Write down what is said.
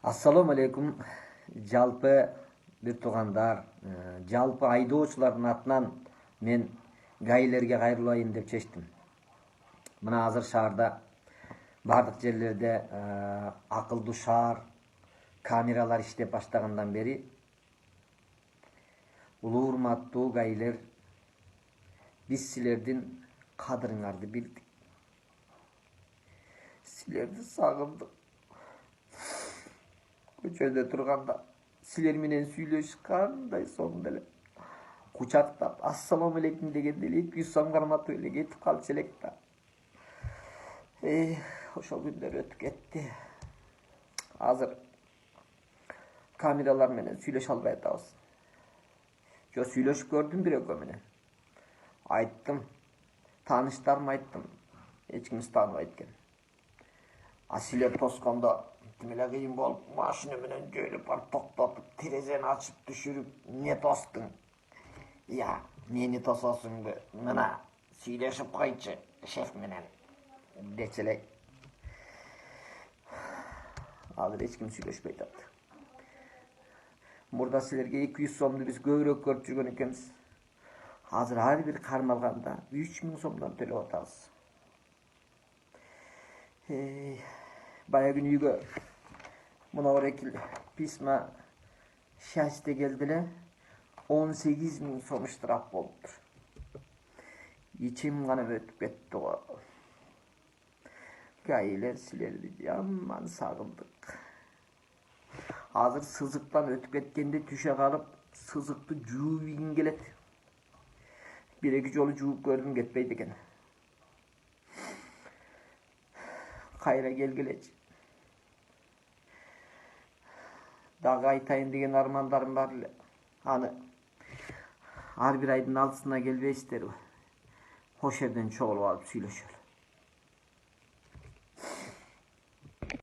Assalamu alaikum. Жалпы bir тугандар, жалпы айдоочулардын атынан мен гаилерге кайрылайын деп чечтим. Мына азыр шаарда бардык жерлерде акылдуу шаар камералар иштеп баштагандан бери улуу урматтуу гаилер, биз силердин кадырыңарды билдик. Силерди сагындык. Көчөдө турганда силер менен сүйлөшүп кандай сонун эле. Кучактап ассаламу алейкум дегенде эле 200 сом карматып эле кетип калчу элек да. Ошол күндөр өтүп кетти. Азыр камералар менен сүйлөшө албай атабыз. Жо сүйлөшүп көрдүм бир экөө менен. Айттым, тааныштарыма айттым. Эч ким тааныбайт экен. А силер тоскондо эле кыйын болуп, машина менен жөйлөп барып токтотуп, терезени ачып түшүрүп, эмне тостуң? Я, мени тососуңбу? Мына сүйлөшүп койчу шеф менен дечи элек. Азыр эч ким сүйлөшпөй атат. Мурда силерге 200 сомду биз көбүрөөк көрүп жүргөн экенбиз. Азыр ар бир кармалганда 3000 сомдон төлөп атабыз. Баягы үйгө Мунаворекил письма счастье келди эле, 18 000 сом штраф болуптур. Ичим гана өтүп кетти го. Гаилер силерди жаман сагындык. Азыр сызыктан өтүп кеткенде түшө калып, сызыкты жууп ийгим келет. Бир-эки жолу жууп көрдүм, кетпейт экен. Кайра келгилечи. Дагы айтайын деген армандарым бар эле. Аны ар бир айдын алдысына келбейсиздерби? Ошол жерден чогулуп алып сүйлөшөлү.